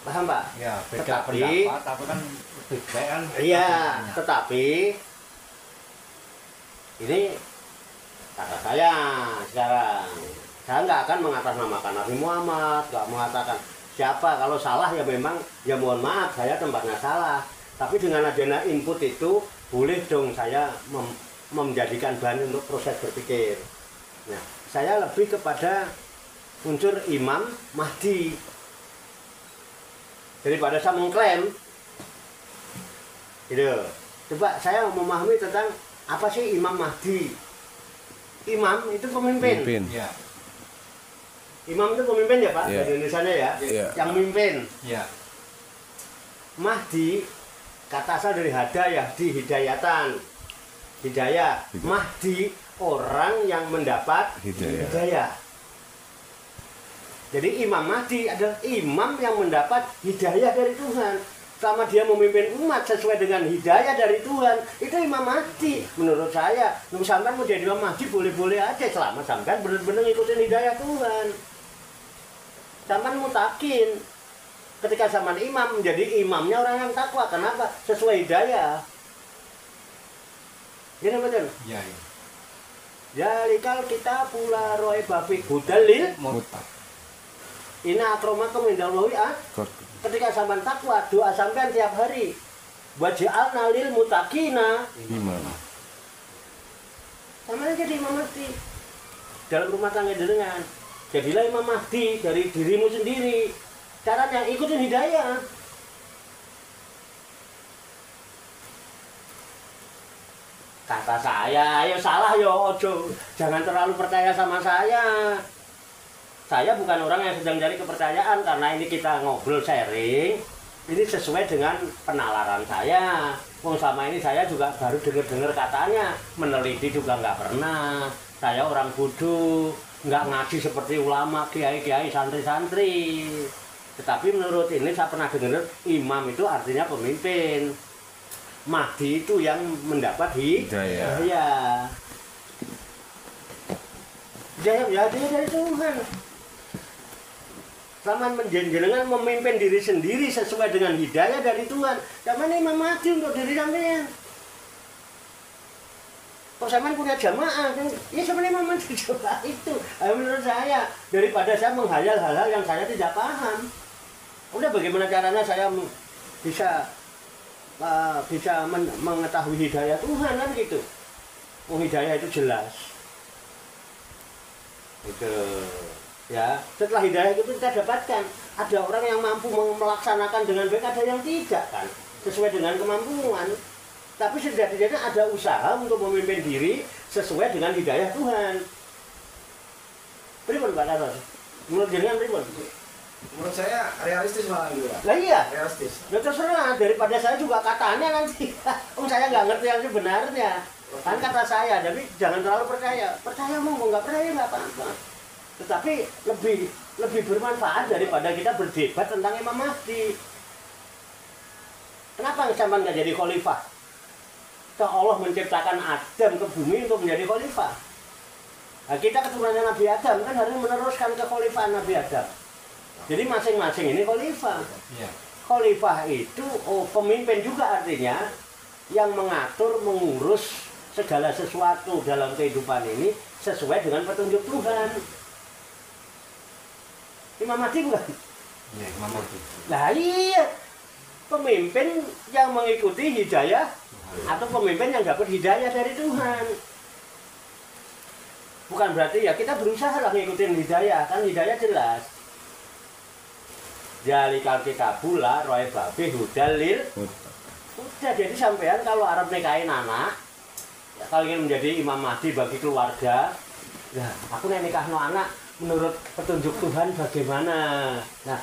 Paham Pak? Ya, beda pendapat, tapi kan kan. Iya, tetapi ini kata saya sekarang, saya nggak akan mengatasnamakan Nabi Muhammad, nggak mengatakan siapa. Kalau salah ya memang ya mohon maaf, saya tempatnya salah. Tapi dengan adanya input itu boleh dong saya menjadikan bahan untuk proses berpikir. Nah, saya lebih kepada unsur Imam Mahdi daripada saya mengklaim. Gitu. Coba saya memahami tentang apa sih Imam Mahdi. Imam itu pemimpin. Ya. Imam itu pemimpin ya Pak, Yeah. dari Indonesia ya. Yeah. Yang memimpin. Ya. Mahdi kata asal dari hidayah, di hidayatan. Hidayah. Mahdi orang yang mendapat hidayah. Jadi Imam Mahdi adalah imam yang mendapat hidayah dari Tuhan. Selama dia memimpin umat sesuai dengan hidayah dari Tuhan, itu Imam Mahdi. Menurut saya, sampean mau jadi Imam Mahdi boleh-boleh aja selama sampean benar-benar ngikutin hidayah Tuhan. Sampean mutakin. Ketika zaman imam menjadi imamnya orang yang takwa. Kenapa? Sesuai hidayah. Ini betul. Iya. Jalikal kita pula roe bafi hudalil. Ina akromakum indallahi ketika sampean takwa, doa sampean tiap hari. Waj'alna lil muttaqina Imam. Sampean jadi Imam Mahdi dalam rumah tangga dengan. Jadilah Imam Mahdi dari dirimu sendiri. Caranya ikutin hidayah. Kata saya, ayo salah yo, ojo. Jangan terlalu percaya sama saya. Saya bukan orang yang sedang cari kepercayaan, karena ini kita ngobrol sharing. Ini sesuai dengan penalaran saya. Wong sama ini saya juga baru dengar-dengar katanya, meneliti juga nggak pernah. Saya orang bodoh, nggak ngaji seperti ulama, kiai-kiai, santri-santri. Tetapi menurut ini saya pernah dengar imam itu artinya pemimpin. Mahdi itu yang mendapat hidayah. Hidayah ya dari Tuhan. Sama menjenjengan memimpin diri sendiri sesuai dengan hidayah dari Tuhan. Zaman Imam Mahdi untuk diri sampean. Kok sampean punya jamaah kan? Ya sebenarnya Imam Mahdi jamaah itu. Menurut saya daripada saya menghayal hal-hal yang saya tidak paham. Udah bagaimana caranya saya bisa mengetahui hidayah Tuhan kan gitu. Hidayah itu jelas. Itu ya, setelah hidayah itu kita dapatkan ada orang yang mampu melaksanakan dengan baik, ada yang tidak kan sesuai dengan kemampuan, tapi setidaknya ada usaha untuk memimpin diri sesuai dengan hidayah Tuhan. Pripun Pak Tarto? Menurut jenengan pripun? Menurut saya realistis malah juga. Lah iya, Realistis. ya terserah, daripada saya juga katanya nanti saya nggak ngerti yang sebenarnya kan kata saya, tapi jangan terlalu percaya monggo, nggak percaya nggak apa-apa. Tetapi lebih bermanfaat daripada kita berdebat tentang Imam Mahdi. Kenapa zaman nggak jadi khalifah? Kalau Allah menciptakan Adam ke bumi untuk menjadi khalifah. Nah, kita keturunannya Nabi Adam kan harus meneruskan kekhalifahan Nabi Adam. Jadi masing-masing ini khalifah. Iya. Khalifah itu pemimpin juga artinya yang mengatur, mengurus segala sesuatu dalam kehidupan ini sesuai dengan petunjuk Tuhan. Imam Mahdi bukan? Iya, Imam Mahdi. Nah iya, pemimpin yang mengikuti hidayah atau pemimpin yang dapat hidayah dari Tuhan. Bukan berarti ya kita berusaha lah ngikutin hidayah, kan hidayah jelas. Jalikal kikabula roe babi hudalil. Udah, jadi sampean kalau Arab nikahin anak, ya, kalau ingin menjadi Imam Mahdi bagi keluarga, ya aku nikahno anak menurut petunjuk Tuhan bagaimana. Nah,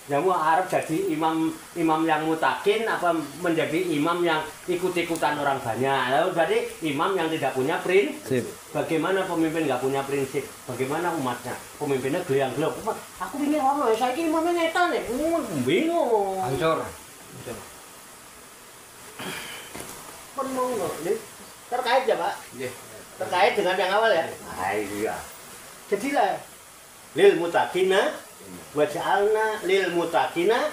yang mau Arab jadi imam yang mutakin apa menjadi imam yang ikut-ikutan orang banyak. Lalu jadi imam yang tidak punya prinsip. Bagaimana pemimpin nggak punya prinsip? Bagaimana umatnya? Pemimpinnya geliang-geliang. Aku ingin orang, saya ini imamnya ngetan nih. Bingung. Hancur. Penuh loh. Terkait ya Pak? Iya. Terkait dengan yang awal ya? Ah, iya. Jadilah lil mutakina waj'alna lil mutakina,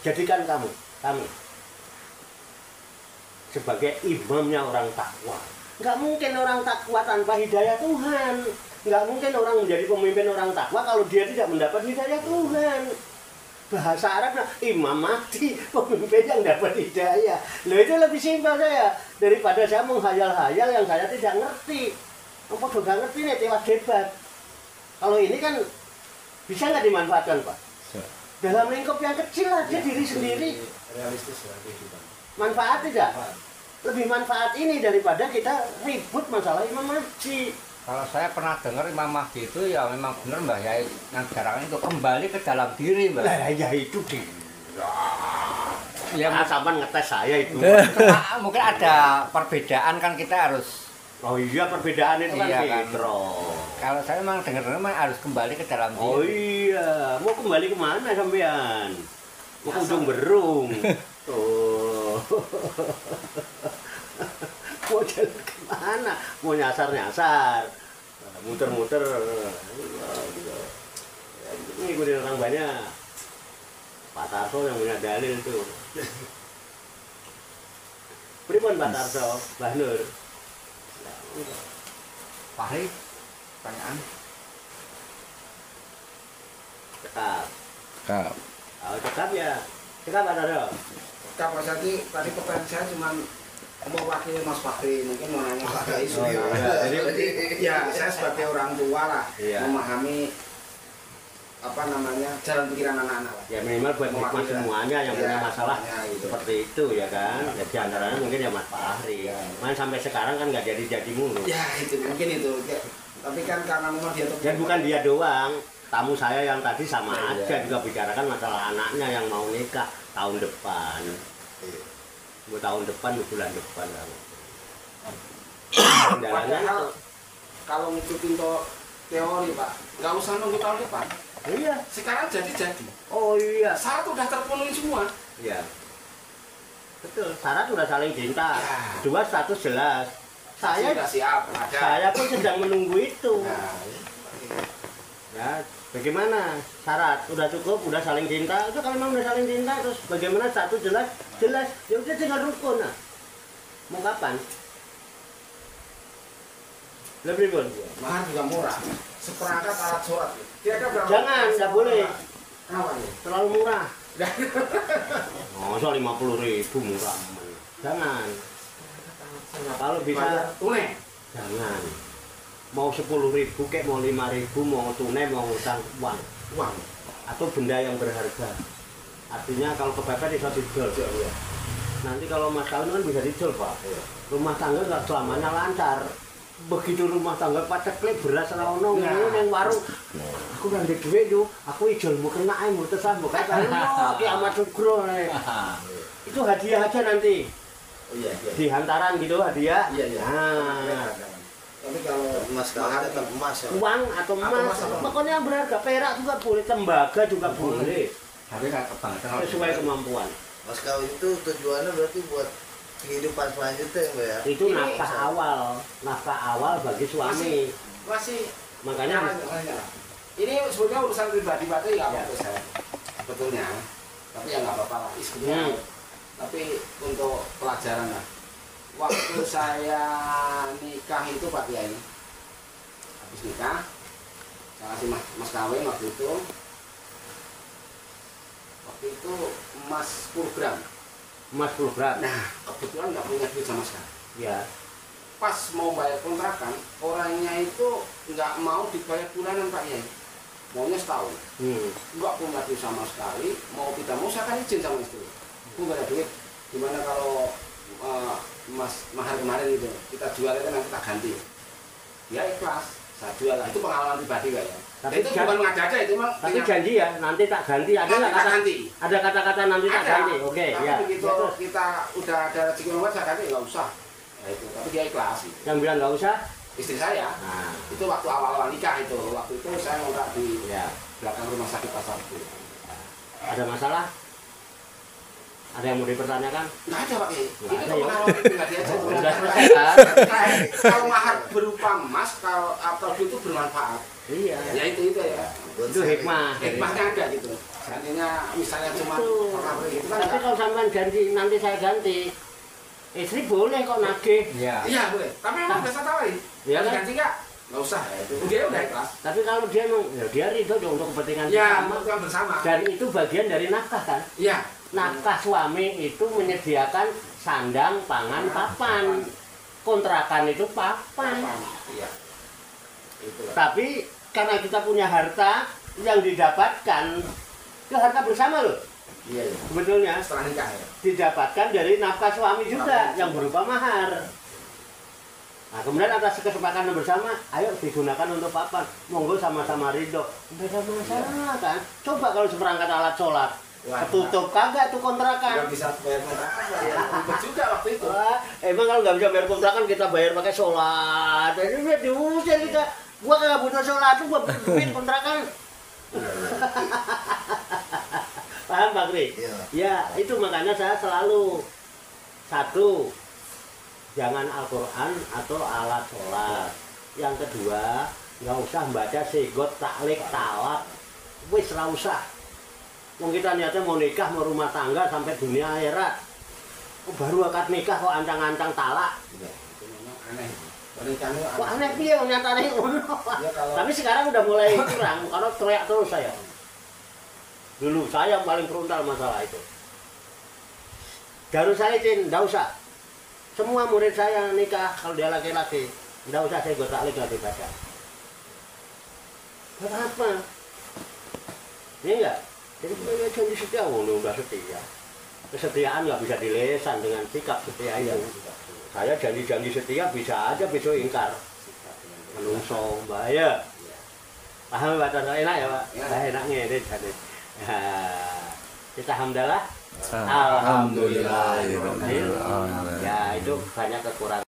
jadikan kami sebagai imamnya orang takwa. Nggak mungkin orang takwa tanpa hidayah Tuhan. Nggak mungkin orang menjadi pemimpin orang takwa kalau dia tidak mendapat hidayah Tuhan. Bahasa Arabnya Imam Mahdi, pemimpin yang dapat hidayah. Loh, itu lebih simpel saya daripada saya menghayal-hayal yang saya tidak ngerti. Apa juga ngerti nih tewas debat. Kalau ini kan bisa nggak dimanfaatkan Pak? Dalam lingkup yang kecil aja diri sendiri. Realistis lah kehidupan. Manfaat tidak? Lebih manfaat ini daripada kita ribut masalah Imam Mahdi. Kalau saya pernah dengar Imam Mahdi itu ya memang benar Mbah Yai yang jarang itu kembali ke dalam diri Mbah. Lah ya itu di. Ya Sampan ngetes saya itu. mungkin ada perbedaan kan kita harus. Oh iya, perbedaan itu kan Iya, kan. fitrah. Kalau saya memang dengar-dengar memang harus kembali ke dalam diri. Oh iya, mau kembali kemana sampean? Mau ke ujung berung. Oh. Mau jalan kemana? Mau nyasar-nyasar, muter-muter. Ngikutin orang banyak. Pak Tarto yang punya dalil tuh. Pripun Pak Tarto, Mbah Nur? Fahri, pertanyaan. Cekap. Kap. Oh, cekap ya. Cekap Pak Tarto. Kak Mas Adi, tadi pertanyaan saya cuma mewakili Mas Fahri, mungkin mau nanya pada isu. Oh, iya. Jadi ya saya sebagai orang tua lah Iya. memahami apa namanya jalan pikiran anak-anak lah. Ya minimal buat hikmah semuanya yang punya Ya, masalah semuanya gitu. seperti itu ya kan. Ya di antaranya mungkin ya Mas Fahri. Ya. Main sampai sekarang kan nggak jadi mulu. Ya itu mungkin itu. Ya, tapi kan karena memang dia tuh Dan bukan dia doang. Tamu saya yang tadi sama Ya, aja ya. juga bicarakan masalah anaknya yang mau nikah tahun depan. Iya. Tahun depan, bulan depan kan. Kendalanya Padahal itu. kalau ngikutin teori Pak, nggak usah nunggu tahun depan. Iya. Sekarang jadi. Oh iya. Syarat udah terpenuhi semua. Iya. Betul. Syarat sudah saling cinta. Ya. Dua status jelas. Saya sudah siap. Ada. pun sedang menunggu itu. Nah, Ya, bagaimana syarat? Udah cukup, udah saling cinta. Itu kalau memang udah saling cinta, terus bagaimana satu jelas, ya udah tinggal rukun. Nah. Mau kapan? Lebih pun. Mahar juga murah. Seperangkat alat sholat. Kira-kira berapa? Jangan, nggak boleh. Kenapa nih? Terlalu murah. Masa 50.000 murah. Jangan. Kalau bisa tunai. jangan. Mau 10.000 kayak mau 5.000 mau tunai mau utang uang atau benda yang berharga. Artinya kalau kepepet bisa dijual. Iya. Nanti kalau mas kawin kan bisa dijual Pak. Rumah tangga nggak selamanya lancar. Begitu rumah tangga paceklik beras rawono yang warung. Aku nang duit yo, aku ijol mau kena ae mau tesan mau kata ki amat sugro. Itu hadiah aja nanti. Oh iya. Di hantaran gitu hadiah. Iya. Nah, Tapi kalau emas mahar tetap emas ya. uang atau emas, pokoknya yang berharga, perak juga boleh, tembaga juga boleh, Tapi nggak kebangetan. sesuai kemampuan. Mas kawin itu tujuannya berarti buat kehidupan selanjutnya ya, Mbak ya. Itu nafkah awal bagi suami. Masih Makanya ini sebetulnya urusan pribadi Pak ya nggak apa-apa saya sebetulnya. Tapi ya nggak apa-apa lah istilahnya. Tapi untuk pelajaran lah. Waktu saya nikah itu Pak Kiai, habis nikah, saya kasih mas kawin waktu itu emas 10 gram. emas 10 gram. Nah, kebetulan nggak punya duit sama sekali. Ya. Pas mau bayar kontrakan, orangnya itu nggak mau dibayar bulanan Pak Kiai, maunya setahun. Nggak punya duit sama sekali, mau tidak mau saya kan izin sama istri. Aku nggak ada duit, gimana kalau emas mahar kemarin itu kita jual itu nanti tak ganti. Ya ikhlas, saya jual. Itu pengalaman pribadi Pak ya. Tapi itu bukan mengada-ada, itu memang Tapi janji ya, nanti tak ganti. Ada nggak kata ganti. Ada kata-kata nanti tak Ada. ganti. Oke, Tapi ya. begitu Ya, terus. kita udah ada rezeki membuat saya ganti nggak usah. Ya itu, tapi dia ikhlas. Gitu. Yang bilang nggak usah. Istri saya, Nah, itu waktu awal-awal nikah itu, waktu itu saya ngontrak di ya. belakang rumah sakit Pasar Bu. Ada masalah? Ada yang mau dipertanyakan? Nggak ada Pak. Ini Nggak ada, ya. pengalaman pribadi aja. Udah selesai kan? Kalau mahar berupa emas, kalau atau itu bermanfaat. Iya. Ya itu ya. Itu hikmah. Hikmahnya ada gitu. Seandainya misalnya cuma Itu. perkara gitu kan. Tapi kalau sampean ganti, nanti saya ganti. Istri boleh kok nagih. Iya. Iya boleh. Tapi memang biasa tawarin. Iya kan? Ganti nggak? Nggak usah. Ya, itu. Dia udah ikhlas. Tapi kalau dia emang, ya dia ridho dong untuk kepentingan Ya, bersama. untuk yang bersama. Dan itu bagian dari nafkah kan? Iya. Nafkah suami itu menyediakan sandang, pangan, papan. Kontrakan itu papan. Iya. Itulah. Tapi karena kita punya harta yang didapatkan, itu harta bersama loh. Iya. Sebetulnya Setelah nikah ya. didapatkan dari nafkah suami juga yang berupa mahar. Nah, kemudian atas kesepakatan bersama, ayo digunakan untuk papan. Monggo sama-sama ridho. Beda masalah kan? Coba kalau seperangkat alat sholat, Wah, ketutup kagak tuh kontrakan. nggak bisa bayar kontrakan ya. Ribet juga waktu itu. Wah, emang kalau nggak bisa bayar kontrakan kita bayar pakai sholat. Jadi udah diusir kita. Gua kagak butuh sholat, tuh gua butuh duit kontrakan. Paham Pak Kri? Iya. Ya, itu makanya saya selalu satu, jangan Al-Quran atau alat sholat. Yang kedua, nggak usah baca segot, taklik, talak, wis nggak usah. Mau kita niatnya mau nikah, mau rumah tangga sampai dunia akhirat. Oh, baru akad nikah kok ancang-ancang talak. Iya, itu memang aneh. Pernikahan itu Kok aneh piye nyatane ngono. Ya, kalau Tapi sekarang udah mulai kurang karena teriak terus saya. Dulu saya yang paling frontal masalah itu. Darus Salihin, enggak usah. Semua murid saya nikah kalau dia laki-laki, enggak usah saya gue taklik lagi baca. Buat apa? Iya enggak? Jadi punya janji setia, udah setia. Kesetiaan nggak bisa dilesan dengan sikap setia itu. Saya janji-janji setia bisa aja besok ingkar. Menungso bahaya. Paham Pak? Enak ya Pak? Enaknya ini jadi. Kita hamdalah. Alhamdulillah. Ya itu banyak kekurangan.